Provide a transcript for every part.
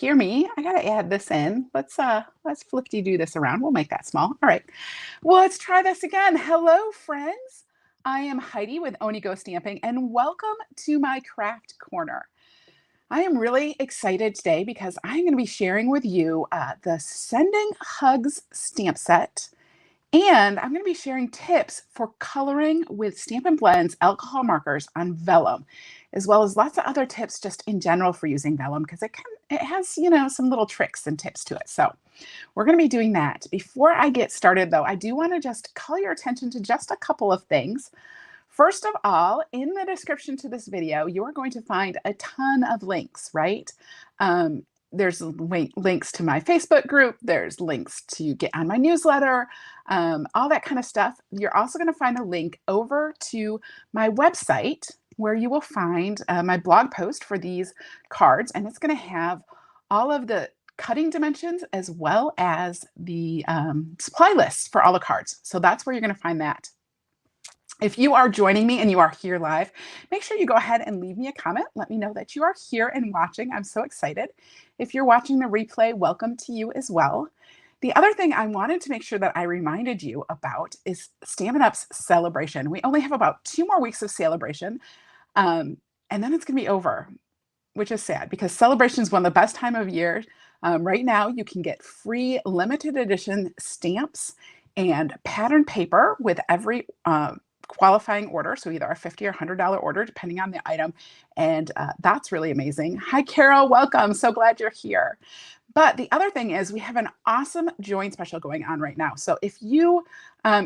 hear me? I gotta add this in. Let's flippy do this around. We'll make that small. All right. Well, let's try this again. Hello, friends. I am Heidi with Onigo Stamping, and welcome to my craft corner. I am really excited today because I'm going to be sharing with you the Sending Hugs stamp set. And I'm going to be sharing tips for coloring with Stampin' Blends alcohol markers on vellum, as well as lots of other tips just in general for using vellum because it has, some little tricks and tips to it. So we're going to be doing that. Before I get started, though, I do want to just call your attention to just a couple of things. First of all, in the description to this video, you are going to find a ton of links, right? There's links to my Facebook group. There's links to get on my newsletter, all that kind of stuff. You're also going to find a link over to my website where you will find my blog post for these cards. And it's going to have all of the cutting dimensions as well as the supply lists for all the cards. So that's where you're going to find that. If you are joining me and you are here live, make sure you go ahead and leave me a comment. Let me know that you are here and watching. I'm so excited. If you're watching the replay, welcome to you as well. The other thing I wanted to make sure that I reminded you about is Stampin' Up's celebration. We only have about 2 more weeks of celebration, and then it's going to be over, which is sad because celebration is one of the best time of year. Right now, you can get free limited edition stamps and pattern paper with every qualifying order, so either a $50 or $100 order, depending on the item, and that's really amazing. Hi, Carol, welcome. So glad you're here. But the other thing is we have an awesome join special going on right now. So if you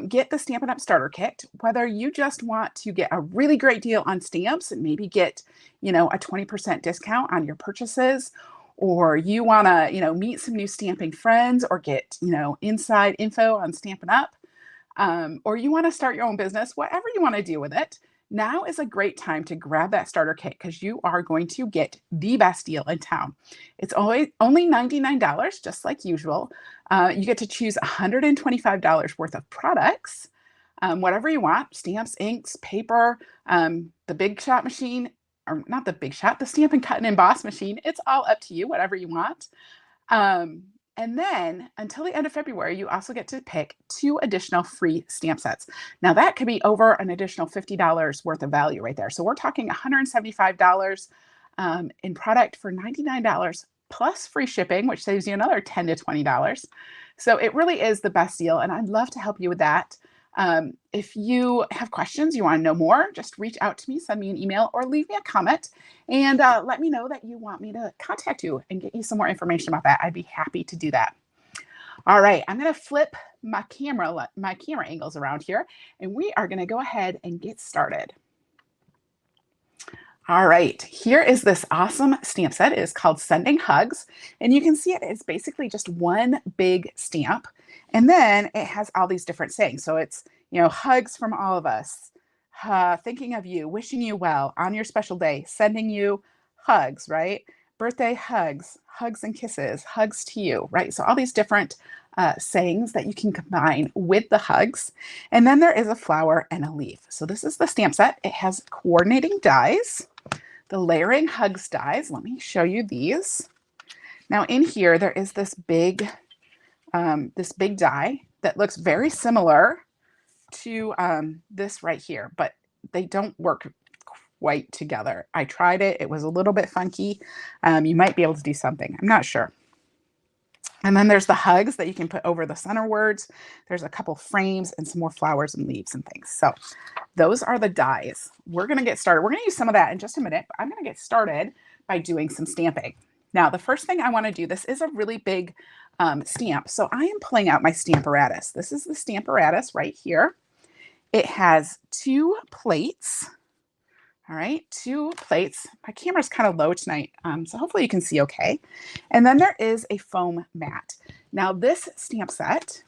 get the Stampin' Up starter kit, whether you just want to get a really great deal on stamps and maybe get, a 20% discount on your purchases, or you want to, meet some new stamping friends or get, inside info on Stampin' Up, or you want to start your own business, whatever you want to do with it, now is a great time to grab that starter kit because you are going to get the best deal in town. It's only $99, just like usual. You get to choose $125 worth of products, whatever you want, stamps, inks, paper, the Big Shot machine, or not the Big Shot, the Stampin' Cut and Emboss machine. It's all up to you, whatever you want. And then until the end of February, you also get to pick 2 additional free stamp sets. Now that could be over an additional $50 worth of value right there. So we're talking $175 in product for $99 plus free shipping, which saves you another $10 to $20. So it really is the best deal. And I'd love to help you with that. If you have questions, you want to know more, just reach out to me, send me an email, or leave me a comment and let me know that you want me to contact you and get you some more information about that. I'd be happy to do that. All right, I'm going to flip my camera angles around here, and we are going to go ahead and get started. All right, here is this awesome stamp set. It is called Sending Hugs, and you can see it's basically just one big stamp. And then it has all these different sayings. So it's, hugs from all of us, thinking of you, wishing you well on your special day, sending you hugs, right? Birthday hugs, hugs and kisses, hugs to you, right? So all these different sayings that you can combine with the hugs. And then there is a flower and a leaf. So this is the stamp set. It has coordinating dies, the layering hugs dies. Let me show you these. Now in here, there is this big die that looks very similar to this right here, but they don't work quite together. I tried it. It was a little bit funky. You might be able to do something. I'm not sure. And then there's the hugs that you can put over the center words. There's a couple frames and some more flowers and leaves and things. So those are the dies. We're going to get started. We're going to use some of that in just a minute, but I'm going to get started by doing some stamping. Now, the first thing I want to do, this is a really big stamp. So I am pulling out my Stamparatus. This is the Stamparatus right here. It has 2 plates. All right, 2 plates. My camera's kind of low tonight, so hopefully you can see okay. And then there is a foam mat. Now this stamp set,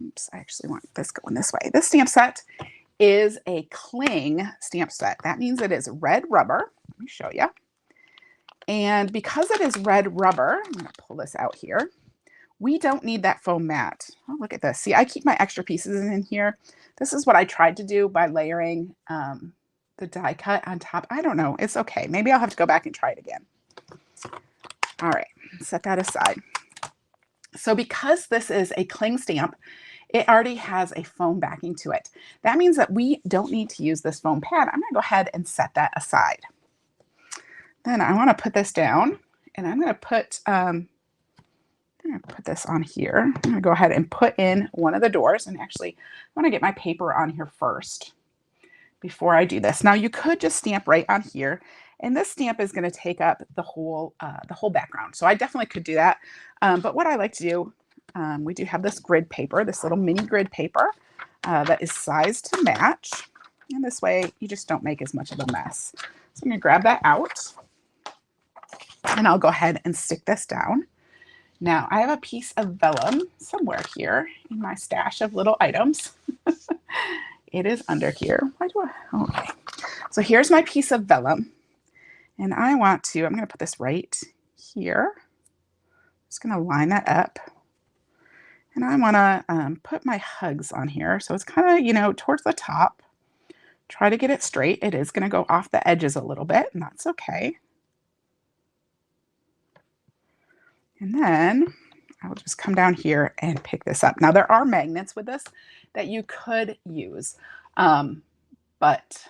oops, I actually want this going this way. This stamp set is a cling stamp set. That means it is red rubber. Let me show you. And because it is red rubber, I'm going to pull this out here. We don't need that foam mat. Oh, look at this. See, I keep my extra pieces in here. This is what I tried to do by layering the die cut on top. I don't know. It's okay. Maybe I'll have to go back and try it again. All right, set that aside. So because this is a cling stamp, it already has a foam backing to it. That means that we don't need to use this foam pad. I'm gonna go ahead and set that aside. Then I wanna put this down, and I'm gonna put this on here. I'm gonna go ahead and put in one of the doors, and actually I wanna get my paper on here first before I do this. Now you could just stamp right on here, and this stamp is gonna take up the whole background. So I definitely could do that. But what I like to do, we do have this grid paper, this little mini grid paper that is sized to match. And this way you just don't make as much of a mess. So I'm gonna grab that out, and I'll go ahead and stick this down. Now I have a piece of vellum somewhere here in my stash of little items. It is under here. Okay. So here's my piece of vellum. And I'm going to put this right here. Just going to line that up. And I want to put my hugs on here. So it's kind of, towards the top. Try to get it straight. It is going to go off the edges a little bit, and that's okay. And then I'll just come down here and pick this up. Now there are magnets with this that you could use, but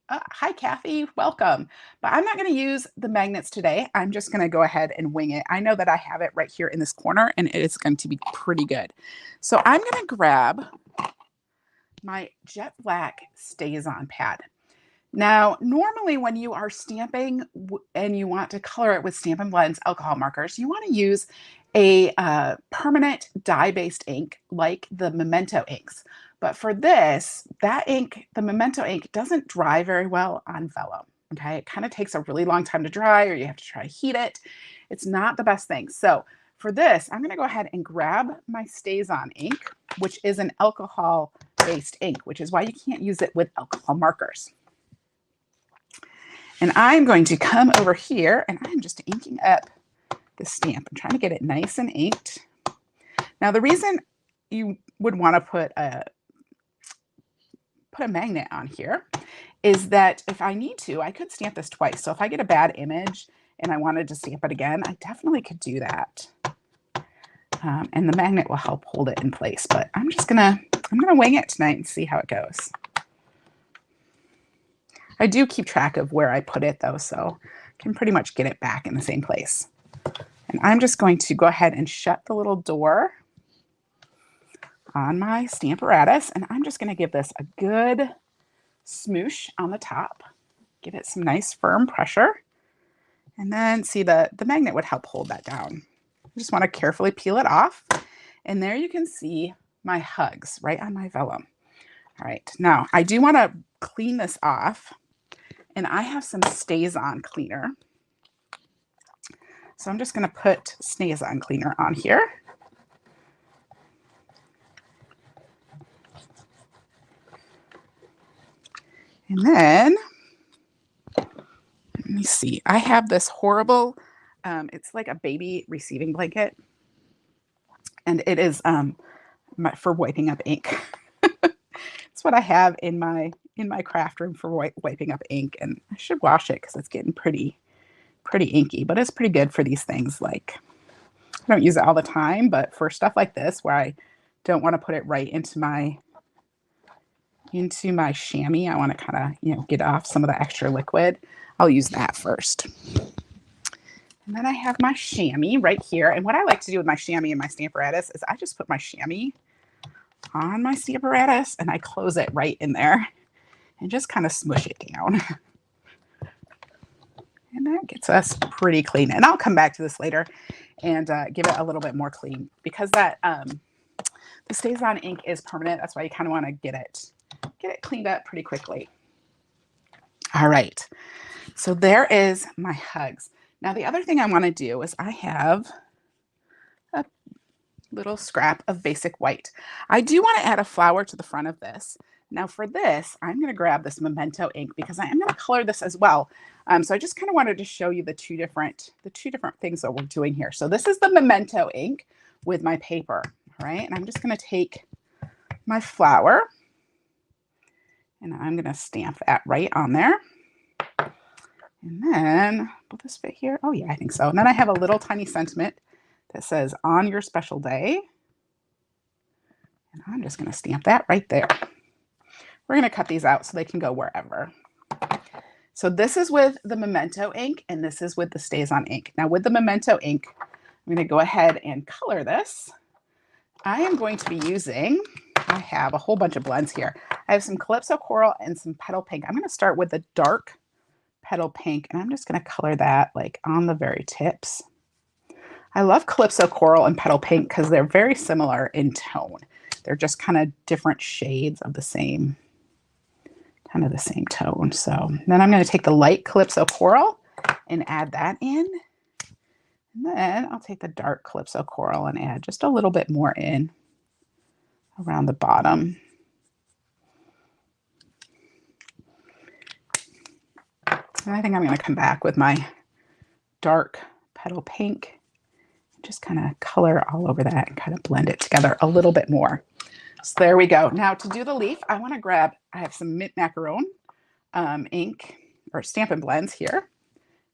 hi Kathy, welcome. But I'm not going to use the magnets today. I'm just going to go ahead and wing it. I know that I have it right here in this corner, and it is going to be pretty good. So I'm going to grab my jet black StazOn pad. Now, normally when you are stamping and you want to color it with Stampin' Blends alcohol markers, you want to use a permanent dye-based ink like the Memento inks. But for this, that ink, the Memento ink, doesn't dry very well on vellum. Okay, it kind of takes a really long time to dry, or you have to try to heat it. It's not the best thing. So for this, I'm going to go ahead and grab my StazOn ink, which is an alcohol-based ink, which is why you can't use it with alcohol markers. And I'm going to come over here, and I'm just inking up the stamp. I'm trying to get it nice and inked. Now, the reason you would want to put a magnet on here is that if I need to, I could stamp this twice. So if I get a bad image and I wanted to stamp it again, I definitely could do that. And the magnet will help hold it in place. But I'm gonna wing it tonight and see how it goes. I do keep track of where I put it though, so I can pretty much get it back in the same place. And I'm just going to go ahead and shut the little door on my Stamparatus, and I'm just going to give this a good smoosh on the top. Give it some nice firm pressure. And then see the magnet would help hold that down. I just want to carefully peel it off. And there you can see my hugs right on my vellum. All right, now I do want to clean this off. And I have some StazOn cleaner. So I'm just going to put StazOn cleaner on here. And then, let me see. I have this horrible, it's like a baby receiving blanket. And it is for wiping up ink. It's what I have in my craft room for wiping up ink, and I should wash it because it's getting pretty inky, but it's pretty good for these things. Like, I don't use it all the time, but for stuff like this where I don't want to put it right into my chamois, I want to kind of, get off some of the extra liquid. I'll use that first. And then I have my chamois right here. And what I like to do with my chamois and my Stamparatus is I just put my chamois on my Stamparatus and I close it right in there and just kind of smush it down. And that gets us pretty clean. And I'll come back to this later and give it a little bit more clean, because that the StazOn ink is permanent. That's why you kind of want to get it cleaned up pretty quickly. All right. So there is my hugs. Now the other thing I want to do is I have a little scrap of basic white. I do want to add a flower to the front of this. Now for this, I'm going to grab this Memento ink because I am going to color this as well. So I just kind of wanted to show you the two different things that we're doing here. So this is the Memento ink with my paper, all right? And I'm just going to take my flower and I'm going to stamp that right on there. And then, will this fit here? Oh yeah, I think so. And then I have a little tiny sentiment that says, on your special day. And I'm just gonna stamp that right there. We're gonna cut these out so they can go wherever. So this is with the Memento ink, and this is with the StazOn ink. Now with the Memento ink, I'm gonna go ahead and color this. I am going to be using, I have a whole bunch of blends here. I have some Calypso Coral and some Petal Pink. I'm gonna start with the dark Petal Pink, and I'm just gonna color that like on the very tips. I love Calypso Coral and Petal Pink because they're very similar in tone. They're just kind of different shades of the same, kind of the same tone. So then I'm going to take the light Calypso Coral and add that in. And then I'll take the dark Calypso Coral and add just a little bit more in around the bottom. And I think I'm going to come back with my dark Petal Pink, just kind of color all over that and kind of blend it together a little bit more. So there we go. Now to do the leaf, I want to grab, I have some mint macaron ink or Stampin Blends here.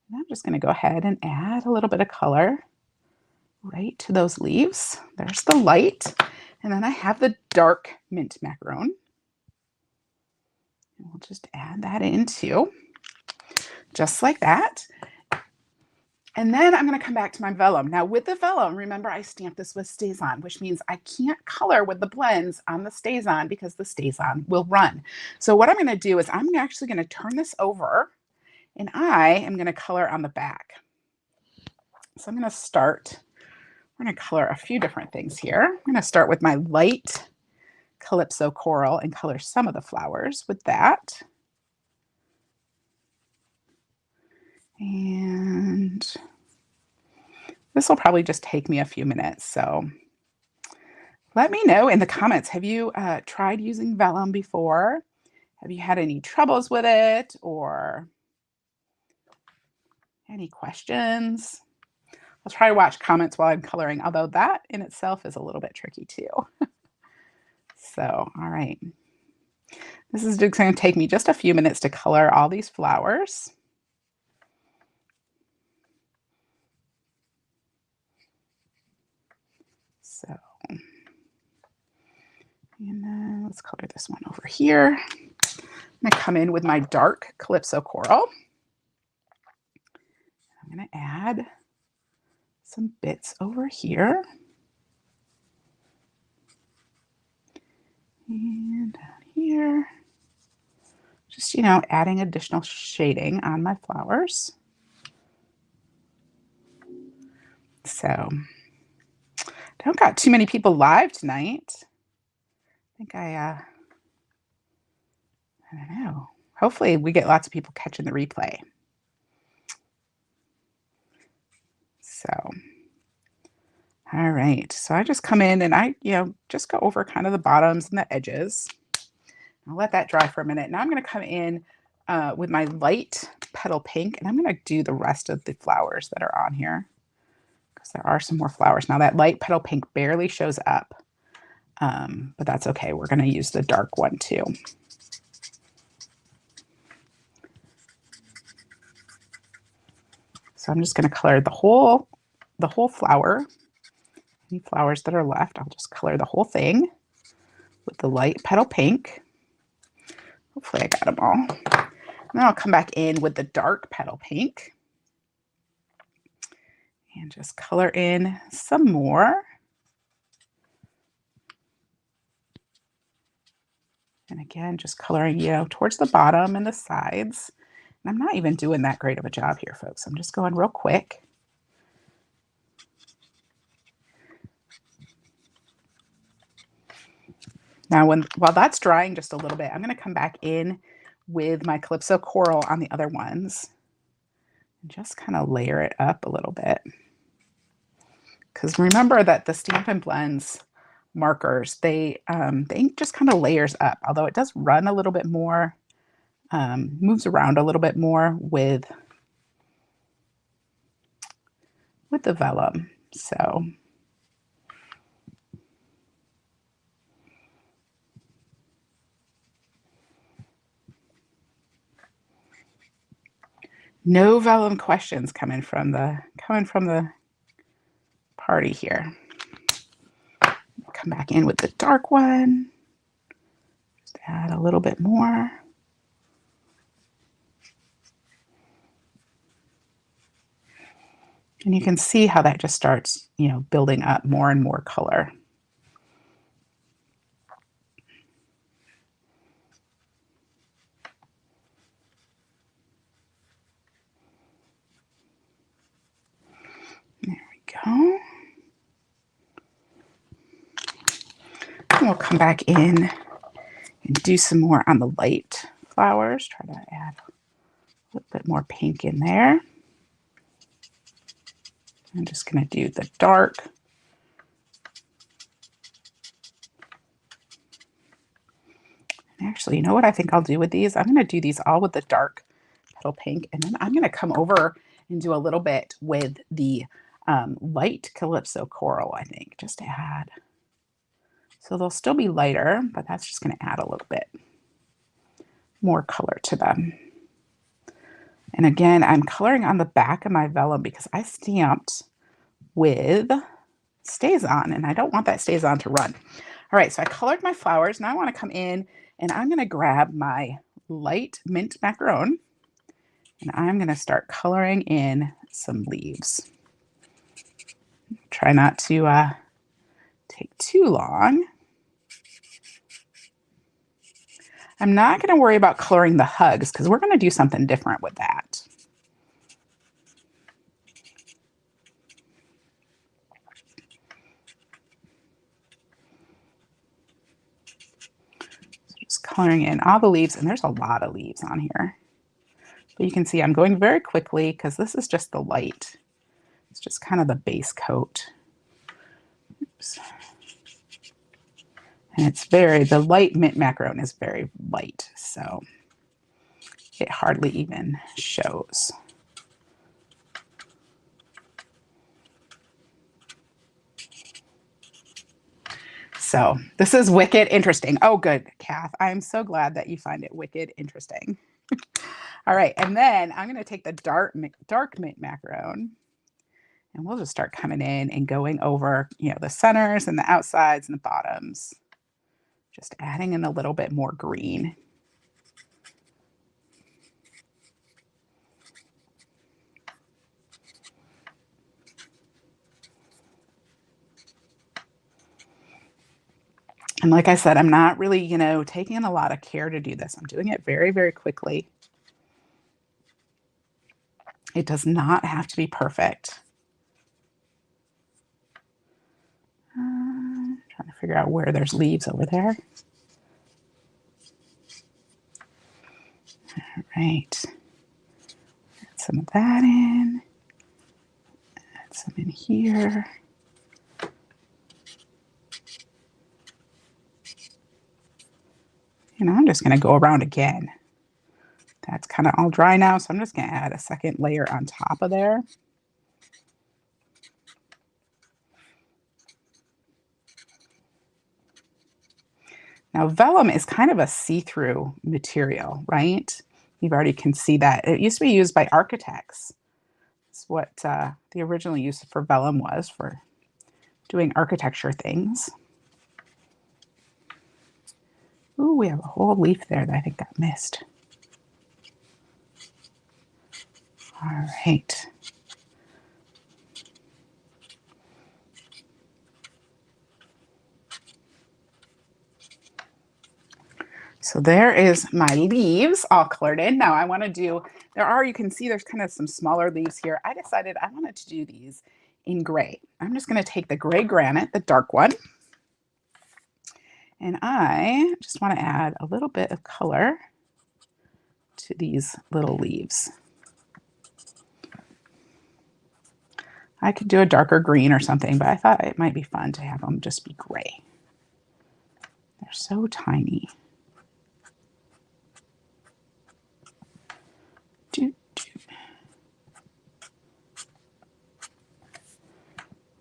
And I'm just going to go ahead and add a little bit of color right to those leaves. There's the light. And then I have the dark mint macaron. And we'll just add that in too, just like that. And then I'm going to come back to my vellum. Now with the vellum, remember I stamped this with StazOn, which means I can't color with the blends on the StazOn because the StazOn will run. So what I'm going to do is I'm actually going to turn this over and I am going to color on the back. So I'm going to start, we're going to color a few different things here. I'm going to start with my light Calypso Coral and color some of the flowers with that. And this will probably just take me a few minutes. So let me know in the comments, have you tried using vellum before? Have you had any troubles with it or any questions? I'll try to watch comments while I'm coloring, although that in itself is a little bit tricky too. So, all right. This is just going to take me just a few minutes to color all these flowers. So, and then let's color this one over here. I'm going to come in with my dark Calypso Coral. I'm going to add some bits over here. And down here. Just, you know, adding additional shading on my flowers. So, don't got too many people live tonight. I think I don't know. Hopefully we get lots of people catching the replay. So, all right. So I just come in and I, you know, just go over kind of the bottoms and the edges. I'll let that dry for a minute. Now I'm going to come in with my light Petal Pink, and I'm going to do the rest of the flowers that are on here because there are some more flowers. Now that light Petal Pink barely shows up, but that's okay. We're going to use the dark one too. So I'm just going to color the whole flower. Any flowers that are left, I'll just color the whole thing with the light Petal Pink. Hopefully I got them all. And then I'll come back in with the dark Petal Pink and just color in some more. And again, just coloring, you know, towards the bottom and the sides. And I'm not even doing that great of a job here, folks. I'm just going real quick. Now, while that's drying just a little bit, I'm going to come back in with my Calypso Coral on the other ones and just kind of layer it up a little bit. Because remember that the Stampin Blends markers, the ink just kind of layers up, although it does run a little bit more, moves around a little bit more with the vellum. So No vellum questions coming from the party here. Come back in with the dark one. Just add a little bit more. And you can see how that just starts, building up more and more color. There we go. And we'll come back in and do some more on the light flowers. Try to add a little bit more pink in there. I'm just going to do the dark. Actually, you know what I think I'll do with these? I'm going to do these all with the dark petal pink, and then I'm going to come over and do a little bit with the light Calypso coral, I think, just to add. So they'll still be lighter, but that's just going to add a little bit more color to them. And again, I'm coloring on the back of my vellum because I stamped with StazOn, and I don't want that StazOn to run. All right, so I colored my flowers. Now I want to come in, and I'm going to grab my light mint macaron, and I'm going to start coloring in some leaves. Try not to take too long. I'm not going to worry about coloring the hugs because we're going to do something different with that. So just coloring in all the leaves, and there's a lot of leaves on here. But you can see I'm going very quickly because this is just the light. It's just kind of the base coat. Oops. And the light mint macaron is very light, so it hardly even shows. So this is wicked interesting. Oh, good, Kath. I'm so glad that you find it wicked interesting. All right, and then I'm going to take the dark mint macaron, and we'll just start coming in and going over, the centers and the outsides and the bottoms. Just adding in a little bit more green. And like I said, I'm not really, taking a lot of care to do this. I'm doing it very, very quickly. It does not have to be perfect. Trying to figure out where there's leaves over there. All right. Add some of that in. Add some in here. And I'm just going to go around again. That's kind of all dry now, so I'm just going to add a second layer on top of there. Now, vellum is kind of a see-through material, right? You already can see that. It used to be used by architects. It's what the original use for vellum was, for doing architecture things. Ooh, we have a whole leaf there that I think got missed. All right. So there is my leaves all colored in. Now I want to do, you can see there's kind of some smaller leaves here. I decided I wanted to do these in gray. I'm just going to take the gray granite, the dark one, and I just want to add a little bit of color to these little leaves. I could do a darker green or something, but I thought it might be fun to have them just be gray. They're so tiny.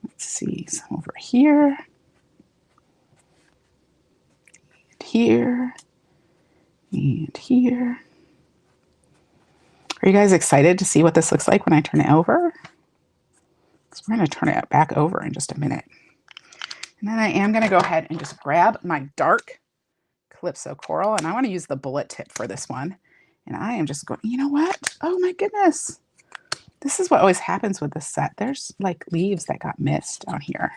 Let's see, some over here, and here, and here. you guys excited to see what this looks like when I turn it over? So we're going to turn it back over in just a minute. And then I am going to go ahead and just grab my dark Calypso coral, and I want to use the bullet tip for this one. And I am just going, you know what? Oh my goodness. This is what always happens with this set. There's like leaves that got missed down here.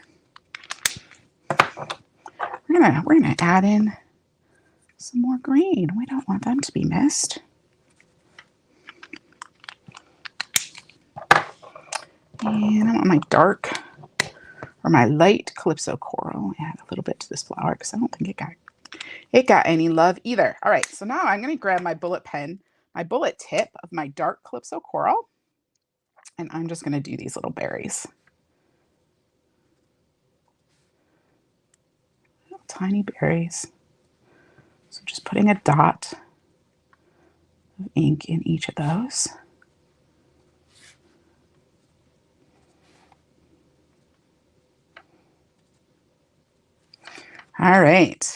We're gonna add in some more green. We don't want them to be missed. And I want my dark or my light Calypso coral. Add a little bit to this flower because I don't think it got any love either. All right, so now I'm going to grab my bullet pen, my bullet tip of my dark Calypso coral, and I'm just going to do these little berries. Little tiny berries. So just putting a dot of ink in each of those. All right,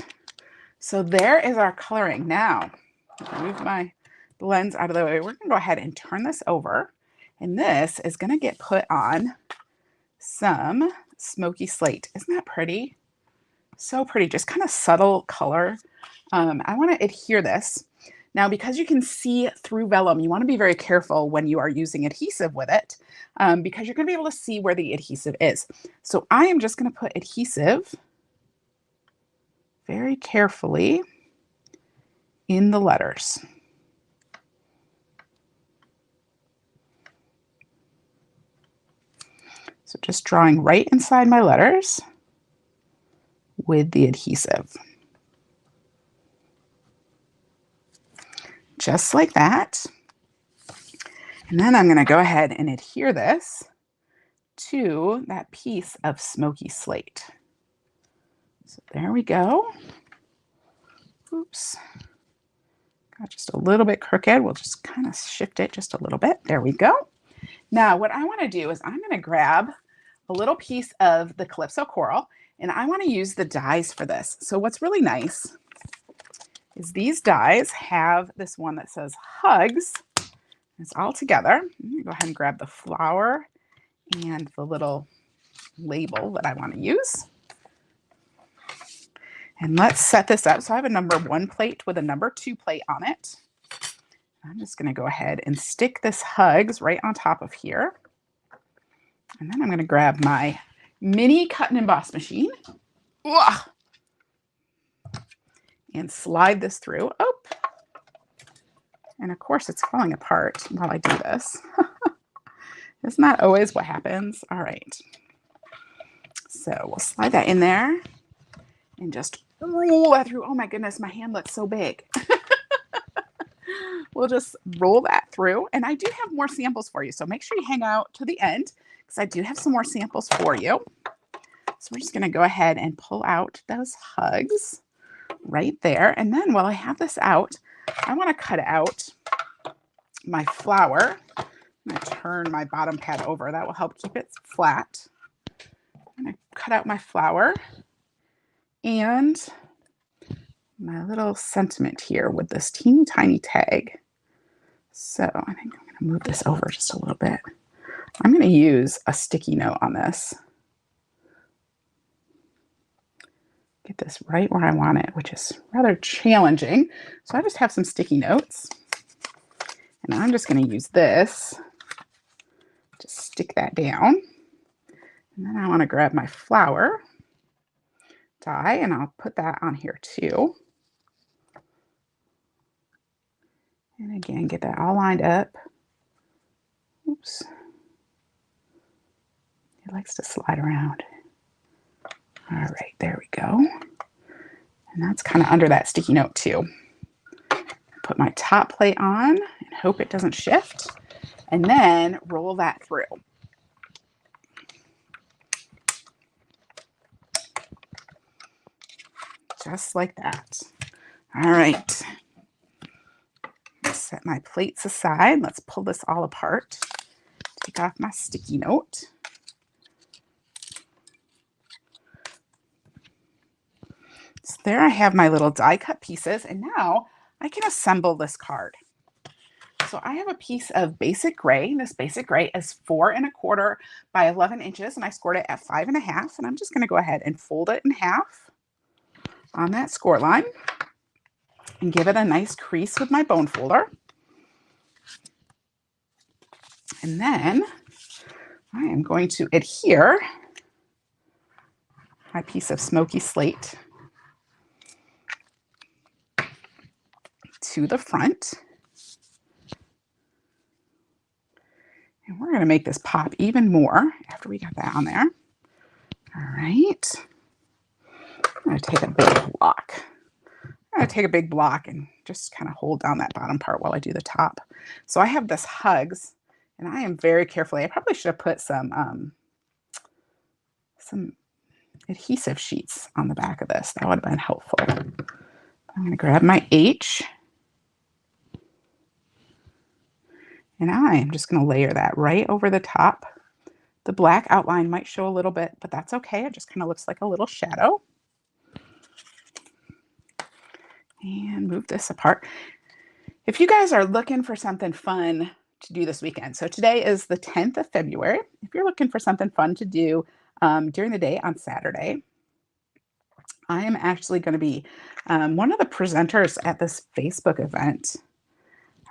so there is our coloring. Now, move my blends out of the way. We're gonna go ahead and turn this over, and this is gonna get put on some smoky slate. Isn't that pretty? So pretty, just kind of subtle color. I wanna adhere this. Now, because you can see through vellum, you wanna be very careful when you are using adhesive with it, because you're gonna be able to see where the adhesive is. So I am just gonna put adhesive very carefully in the letters. So just drawing right inside my letters with the adhesive. Just like that. And then I'm going to go ahead and adhere this to that piece of smoky slate. So there we go. Oops. Got just a little bit crooked. We'll just kind of shift it just a little bit. There we go. Now what I want to do is I'm going to grab a little piece of the Calypso coral, and I want to use the dies for this. So what's really nice is these dies have this one that says hugs. It's all together. I'm going to go ahead and grab the flower and the little label that I want to use. And let's set this up. So I have a number 1 plate with a number 2 plate on it. I'm just going to go ahead and stick this hugs right on top of here. And then I'm going to grab my mini cut and emboss machine. And slide this through. Oh, and of course it's falling apart while I do this. Isn't that always what happens? All right. So we'll slide that in there and just roll that through. Oh my goodness, my hand looks so big. We'll just roll that through. And I do have more samples for you. So make sure you hang out to the end because I do have some more samples for you. So we're just going to go ahead and pull out those hugs right there. And then while I have this out, I want to cut out my flower. I'm going to turn my bottom pad over. That will help keep it flat. I'm going to cut out my flower and my little sentiment here with this teeny tiny tag. So I think I'm going to move this over just a little bit. I'm going to use a sticky note on this. Get this right where I want it, which is rather challenging. So I just have some sticky notes. And I'm just going to use this to stick that down. And then I want to grab my flower die and I'll put that on here too. And again, get that all lined up. Oops. It likes to slide around. All right, there we go. And that's kind of under that sticky note too. Put my top plate on and hope it doesn't shift. And then roll that through. Just like that. All right. Set my plates aside. Let's pull this all apart. Take off my sticky note. So there I have my little die cut pieces, and now I can assemble this card. So I have a piece of basic gray. This basic gray is 4¼ by 11 inches, and I scored it at 5½. And I'm just going to go ahead and fold it in half on that score line and give it a nice crease with my bone folder. And then I am going to adhere my piece of smoky slate to the front. And we're going to make this pop even more after we got that on there. All right. I'm going to take a big block. I'm going to take a big block and just kind of hold down that bottom part while I do the top. So I have this hugs, and I am very carefully, I probably should have put some adhesive sheets on the back of this. That would have been helpful. I'm going to grab my H, and I am just going to layer that right over the top. The black outline might show a little bit, but that's okay. It just kind of looks like a little shadow. And move this apart. If you guys are looking for something fun to do this weekend, so today is the 10th of February. If you're looking for something fun to do during the day on Saturday, I am actually going to be one of the presenters at this Facebook event.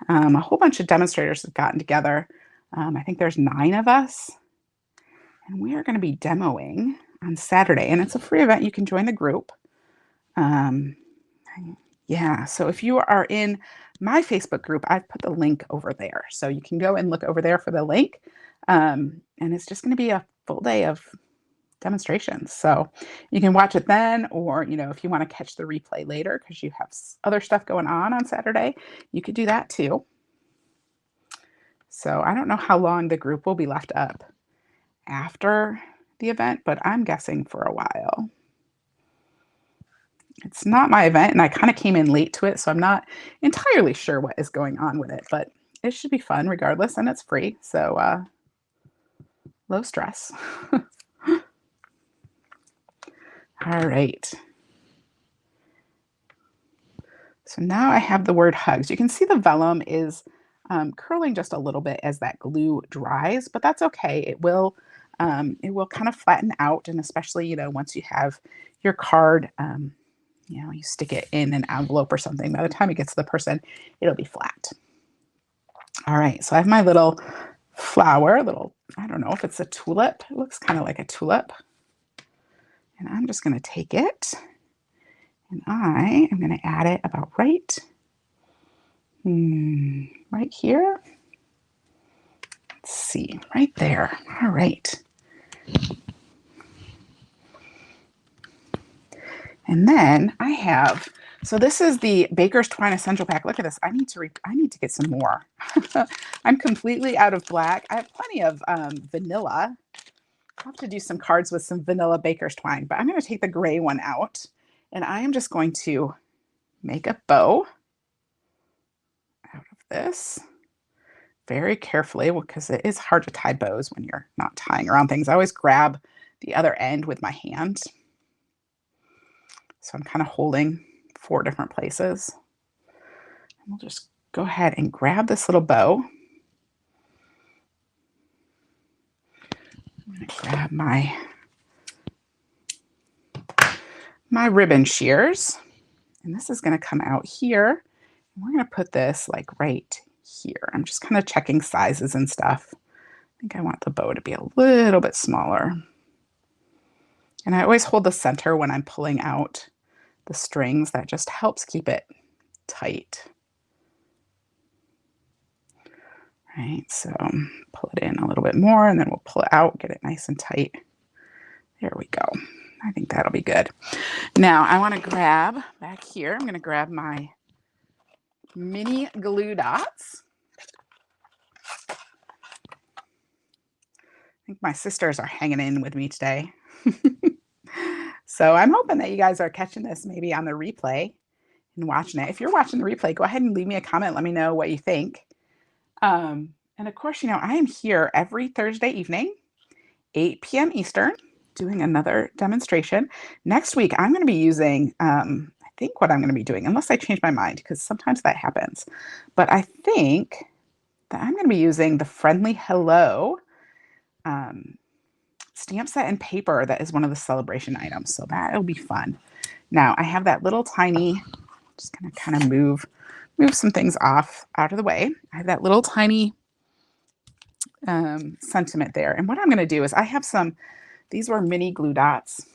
A whole bunch of demonstrators have gotten together. I think there's 9 of us. And we are going to be demoing on Saturday. And it's a free event. You can join the group. Yeah, so if you are in my Facebook group, I've put the link over there. So you can go and look over there for the link. And it's just going to be a full day of demonstrations. So you can watch it then, or, if you want to catch the replay later because you have other stuff going on Saturday, you could do that too. So I don't know how long the group will be left up after the event, but I'm guessing for a while. It's not my event, and I kind of came in late to it, so I'm not entirely sure what is going on with it, but it should be fun regardless, and it's free, so low stress. All right. So now I have the word hugs. You can see the vellum is curling just a little bit as that glue dries, but that's okay. It will kind of flatten out, and especially, once you have your card, you stick it in an envelope or something. By the time it gets to the person, it'll be flat. All right, so I have my little flower, I don't know if it's a tulip. It looks kind of like a tulip. And I'm just going to take it, and I am going to add it about right here. Let's see, right there. All right. And then I have, so this is the Baker's Twine Essential Pack. Look at this. I need to get some more. I'm completely out of black. I have plenty of vanilla. I'll have to do some cards with some vanilla Baker's Twine, but I'm going to take the gray one out, and I am just going to make a bow out of this very carefully, because it is hard to tie bows when you're not tying around things. I always grab the other end with my hand. So I'm kind of holding 4 different places. And we'll just go ahead and grab this little bow. I'm going to grab my ribbon shears. And this is going to come out here. And we're going to put this like right here. I'm just kind of checking sizes and stuff. I think I want the bow to be a little bit smaller. And I always hold the center when I'm pulling out the strings. That just helps keep it tight. Right, so pull it in a little bit more, and then we'll pull it out, get it nice and tight. There we go. I think that'll be good. Now I want to grab back here, I'm going to grab my mini glue dots. I think my sisters are hanging in with me today. So I'm hoping that you guys are catching this maybe on the replay and watching it. If you're watching the replay, go ahead and leave me a comment. Let me know what you think. And of course, I am here every Thursday evening, 8 p.m. Eastern, doing another demonstration. Next week, I'm going to be using, I think what I'm going to be doing, unless I change my mind, because sometimes that happens. But I think I'm going to be using the Friendly Hello stamp set and paper that is one of the celebration items. So that'll be fun. Now I have that little tiny, just going to kind of move some things out of the way. I have that little tiny sentiment there. And what I'm going to do is I have these were mini glue dots.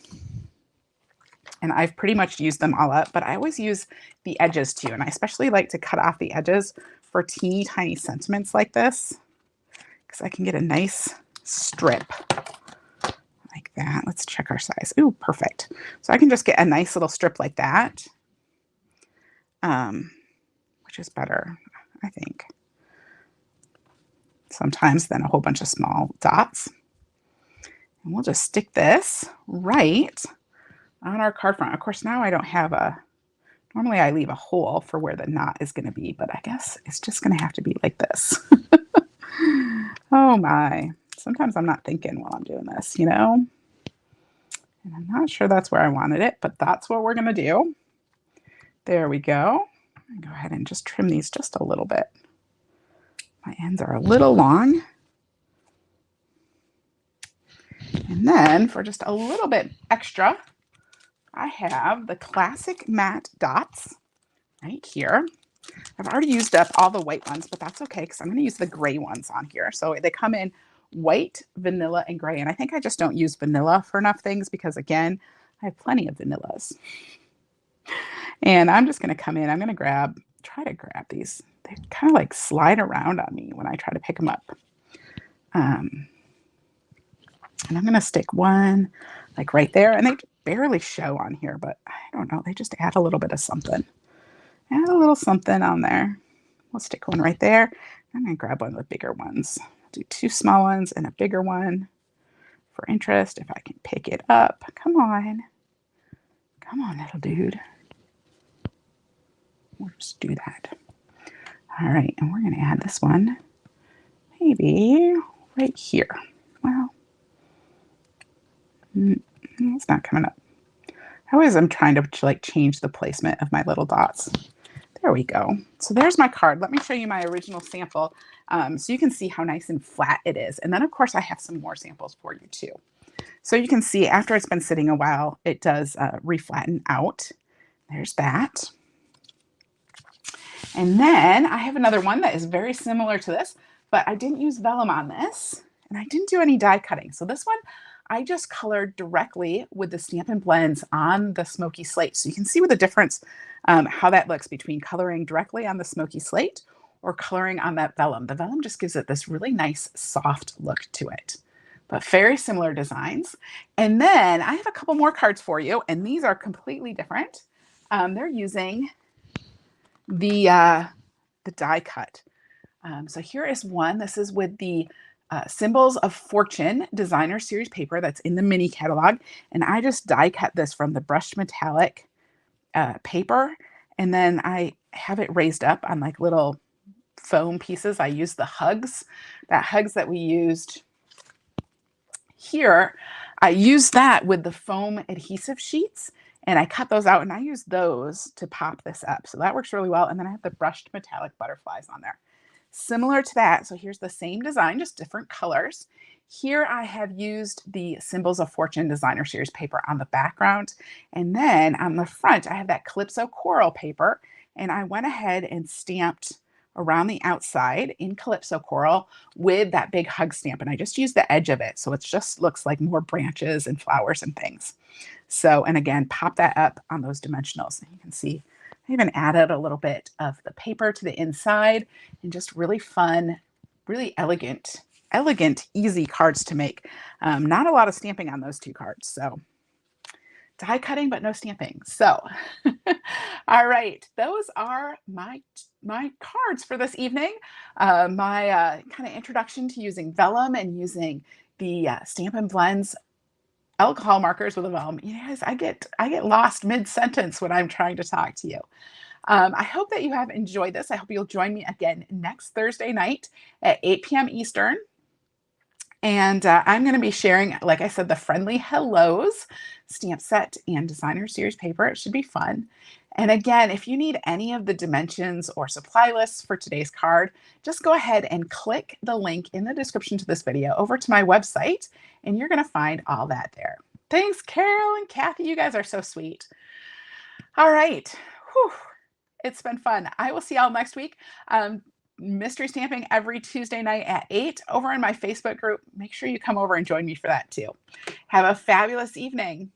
And I've pretty much used them all up, but I always use the edges too. And I especially like to cut off the edges for teeny tiny sentiments like this, because I can get a nice strip like that. Let's check our size. Ooh, perfect. So I can just get a nice little strip like that, which is better, I think, sometimes than a whole bunch of small dots. And we'll just stick this right on our card front. Of course, now I don't have normally I leave a hole for where the knot is going to be, but I guess it's just going to have to be like this. Oh my. Sometimes I'm not thinking while I'm doing this, you know? And I'm not sure that's where I wanted it, but that's what we're going to do. There we go. Go ahead and just trim these just a little bit. My ends are a little long. And then for just a little bit extra, I have the classic matte dots right here. I've already used up all the white ones, but that's okay because I'm going to use the gray ones on here. So they come in white, vanilla, and gray. And I think I just don't use vanilla for enough things because, again, I have plenty of vanillas. And I'm just going to come in. I'm going to try to grab these. They kind of like slide around on me when I try to pick them up. And I'm going to stick one like right there. And they barely show on here, but I don't know. They just add a little bit of something. Add a little something on there. We'll stick one right there. I'm going to grab one of the bigger ones. I'll do 2 small ones and a bigger one for interest if I can pick it up. Come on. Come on, little dude. We'll just do that. All right, and we're going to add this one maybe right here. Well, it's not coming up. I always am trying to like change the placement of my little dots. There we go. So there's my card. Let me show you my original sample so you can see how nice and flat it is. And then, of course, I have some more samples for you too. So you can see after it's been sitting a while, it does reflatten out. There's that. And then I have another one that is very similar to this, but I didn't use vellum on this, and I didn't do any die cutting. So this one, I just colored directly with the Stampin' Blends on the smoky slate. So you can see with the difference, how that looks between coloring directly on the smoky slate or coloring on that vellum. The vellum just gives it this really nice, soft look to it, but very similar designs. And then I have a couple more cards for you, and these are completely different. They're using the die cut. So here is one. This is with the Symbols of Fortune designer series paper that's in the mini catalog. And I just die cut this from the brushed metallic paper. And then I have it raised up on like little foam pieces. I use the hugs that we used here. I used that with the foam adhesive sheets. And I cut those out and I use those to pop this up. So that works really well. And then I have the brushed metallic butterflies on there. Similar to that, so here's the same design, just different colors. Here I have used the Symbols of Fortune designer series paper on the background. And then on the front, I have that Calypso coral paper. And I went ahead and stamped around the outside in Calypso coral with that big hug stamp. And I just used the edge of it. So it just looks like more branches and flowers and things. So, and again, pop that up on those dimensionals. And you can see I even added a little bit of the paper to the inside and just really fun, really elegant, easy cards to make. Not a lot of stamping on those 2 cards. So die cutting, but no stamping. So, all right, those are my cards for this evening. My kind of introduction to using vellum and using the Stampin' Blends alcohol markers with a vellum. You guys, I get lost mid-sentence when I'm trying to talk to you. I hope that you have enjoyed this. I hope you'll join me again next Thursday night at 8 p.m. Eastern. And I'm going to be sharing, like I said, the Friendly Hellos stamp set and designer series paper. It should be fun. And again, if you need any of the dimensions or supply lists for today's card, just go ahead and click the link in the description to this video over to my website, and you're going to find all that there. Thanks, Carol and Kathy. You guys are so sweet. All right. Whew. It's been fun. I will see y'all next week. Mystery stamping every Tuesday night at 8 over in my Facebook group. Make sure you come over and join me for that too. Have a fabulous evening.